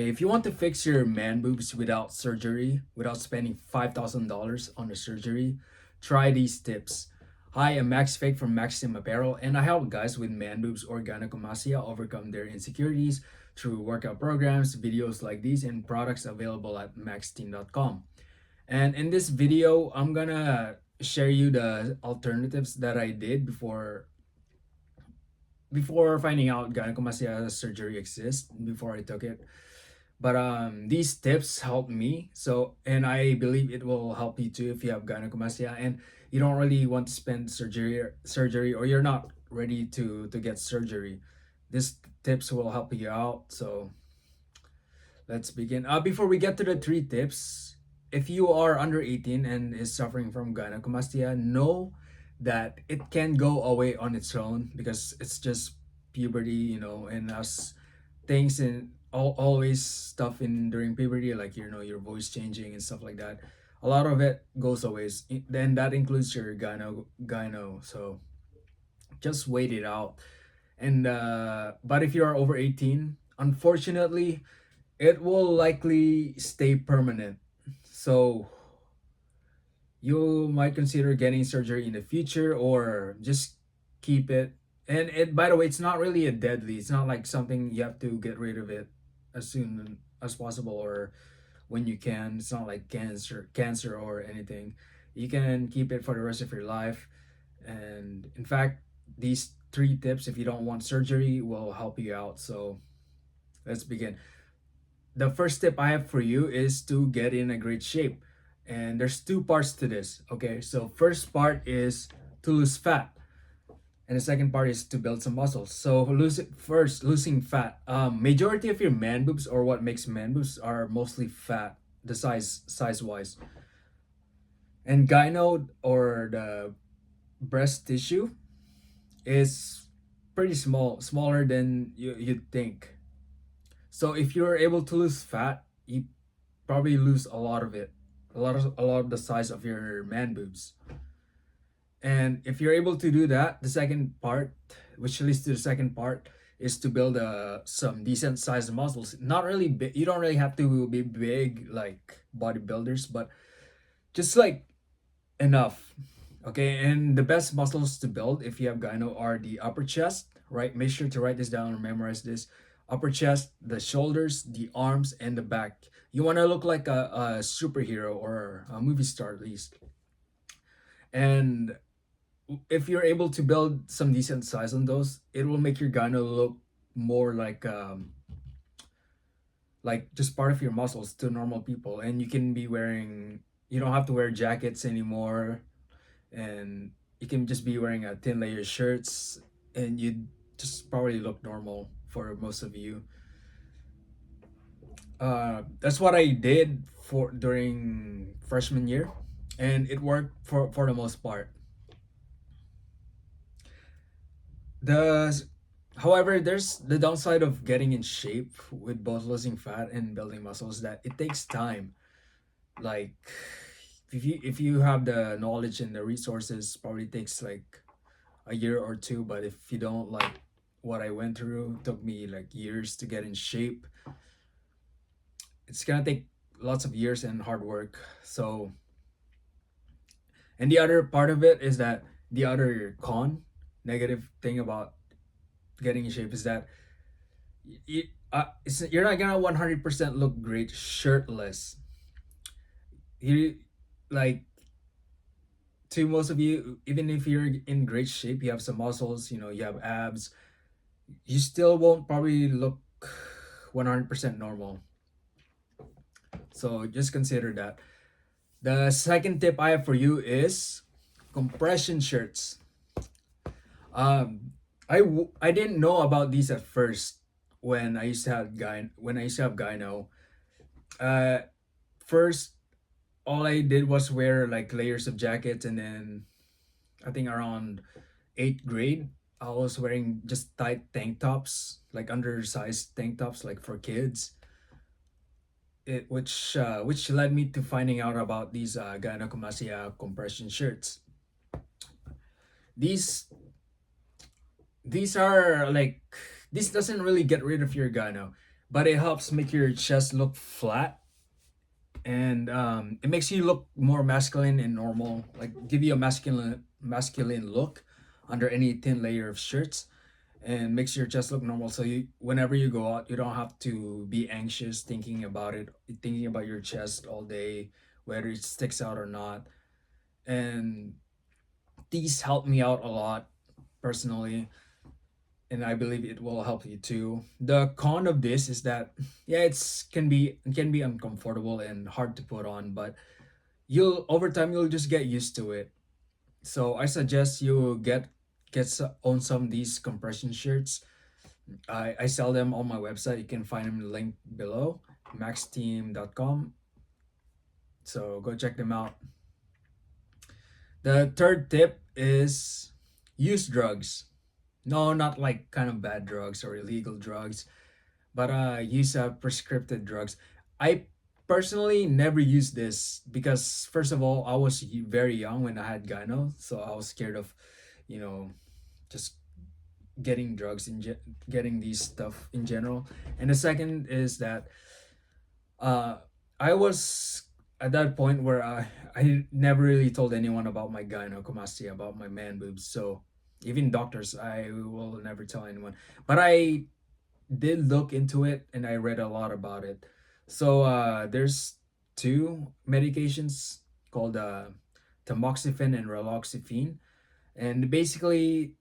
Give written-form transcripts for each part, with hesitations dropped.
If you want to fix your man boobs without surgery, without spending $5,000 on the surgery, try these tips. Hi, I'm Max Fake from MaxxTeem Apparel, and I help guys with man boobs or gynecomastia overcome their insecurities through workout programs, videos like these, and products available at maxxteam.com. And in this video, I'm gonna share you the alternatives that I did before finding out gynecomastia surgery exists, before I took it. But these tips helped me, so and I believe it will help you too if you have gynecomastia and you don't really want to spend surgery, or you're not ready to get surgery. These tips will help you out. So let's begin. Before we get to the three tips, if you are under 18 and is suffering from gynecomastia, know that it can go away on its own because it's just puberty, and us things and always stuff in during puberty, like your voice changing and stuff like that. A lot of it goes away. Then that includes your gyno. So just wait it out. And but if you are over 18, unfortunately, it will likely stay permanent. So you might consider getting surgery in the future or just keep it. And it, by the way, it's not really a deadly. It's not like something you have to get rid of it as soon as possible or when you can. It's not like cancer or anything. You can keep it for the rest of your life. And in fact, these three tips, if you don't want surgery, will help you out. So let's begin. The first tip I have for you is to get in a great shape. And there's two parts to this. Okay, so first part is to lose fat, and the second part is to build some muscles. So losing fat. Majority of your man boobs, or what makes man boobs, are mostly fat, the size wise. And gyno, or the breast tissue, is pretty small, smaller than you'd think. So if you're able to lose fat, you probably lose a lot of it, a lot of the size of your man boobs. And if you're able to do that, the second part, which leads to the second part, is to build some decent sized muscles. Not really big. You don't really have to be big like bodybuilders, but just like enough. Okay, and the best muscles to build if you have gyno are the upper chest, right? Make sure to write this down or memorize this. Upper chest, the shoulders, the arms, and the back. You want to look like a superhero or a movie star at least. And if you're able to build some decent size on those, it will make your gyno look more like just part of your muscles to normal people. And you don't have to wear jackets anymore, and you can just be wearing a thin layer shirts, and you just probably look normal for most of you. That's what I did for during freshman year, and it worked for the most part. The However, there's the downside of getting in shape with both losing fat and building muscles, that it takes time. Like if you have the knowledge and the resources, probably takes like a year or two. But if you don't, like what I went through, it took me like years to get in shape. It's gonna take lots of years and hard work. So, and the other part of it is that the other negative thing about getting in shape is that you're not gonna 100% look great shirtless. You like To most of you, even if you're in great shape, you have some muscles, you have abs, you still won't probably look 100% normal. So just consider that. The second tip I have for you is compression shirts. I didn't know about these at first when I used to have gyno. Uh, First, all I did was wear like layers of jackets, and then I think around eighth grade, I was wearing just tight tank tops, like undersized tank tops, like for kids. Which led me to finding out about these gynecomastia compression shirts. These these are like this doesn't really get rid of your gyno, but it helps make your chest look flat, and it makes you look more masculine and normal, like give you a masculine look under any thin layer of shirts, and makes your chest look normal. So you, whenever you go out, you don't have to be anxious thinking about your chest all day, whether it sticks out or not. And these help me out a lot personally, and I believe it will help you too. The con of this is that, yeah, can be uncomfortable and hard to put on, but you'll over time you'll just get used to it. So I suggest you own some of these compression shirts. I sell them on my website. You can find them in the link below, MaxxTeam.com. So go check them out. The third tip is use drugs. No, not like kind of bad drugs or illegal drugs, but use prescriptive drugs. I personally never used this because first of all, I was very young when I had gyno, so I was scared of, you know, just getting drugs getting these stuff in general. And the second is that uh, I was at that point where I never really told anyone about my gynecomastia, about my man boobs. So even doctors, I will never tell anyone. But I did look into it and I read a lot about it. So there's two medications called tamoxifen and raloxifene, and basically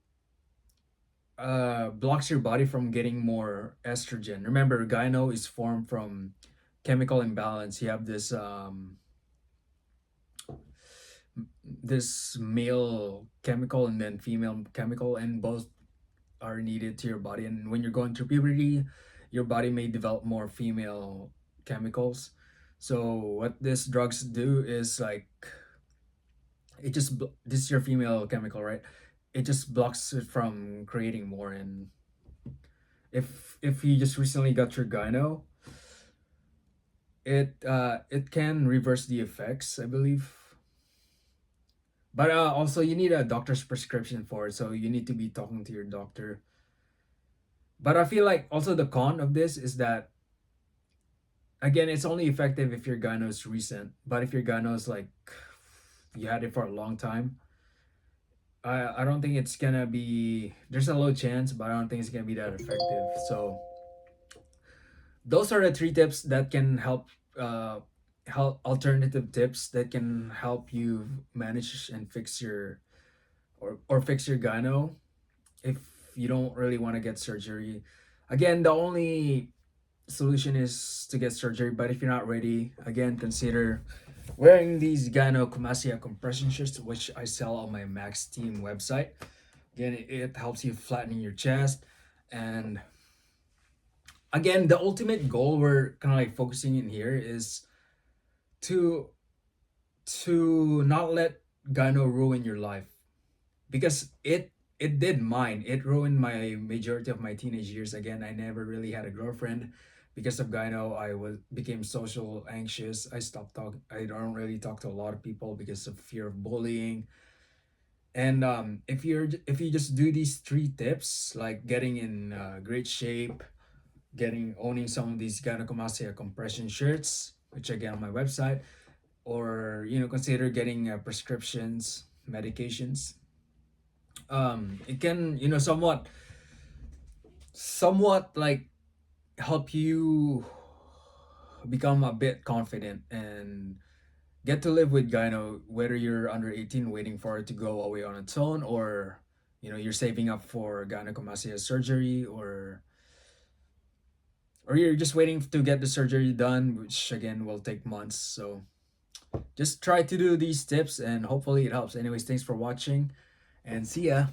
blocks your body from getting more estrogen. Remember, gyno is formed from chemical imbalance. You have this male chemical and then female chemical, and both are needed to your body. And when you're going through puberty, your body may develop more female chemicals. So what these drugs do is like this is your female chemical, right? It just blocks it from creating more. And if you just recently got your gyno, it can reverse the effects, I believe. But also you need a doctor's prescription for it, so you need to be talking to your doctor. But I feel like also the con of this is that, again, it's only effective if your gyno is recent. But if your gyno is like you had it for a long time, I don't think it's gonna be. There's a low chance, but I don't think it's gonna be that effective. So those are the three tips that can help alternative tips that can help you manage and fix your or fix your gyno if you don't really want to get surgery. Again, the only solution is to get surgery, but if you're not ready, again, consider wearing these gynecomastia compression shirts, which I sell on my MaxxTeam website. Again, it helps you flatten your chest. And again, the ultimate goal we're kind of like focusing in here is to not let gyno ruin your life, because it did mine. It ruined my majority of my teenage years. Again, I never really had a girlfriend because of gyno. I was became social anxious. I stopped talk. I don't really talk to a lot of people because of fear of bullying. And if you just do these three tips, like getting in great shape, owning some of these gynecomastia compression shirts, which again on my website, or consider getting prescriptions, medications. It can somewhat like help you become a bit confident and get to live with gyno, whether you're under 18 waiting for it to go away on its own, or you're saving up for gynecomastia surgery, or you're just waiting to get the surgery done, which again will take months. So just try to do these tips and hopefully it helps. Anyways, thanks for watching and see ya.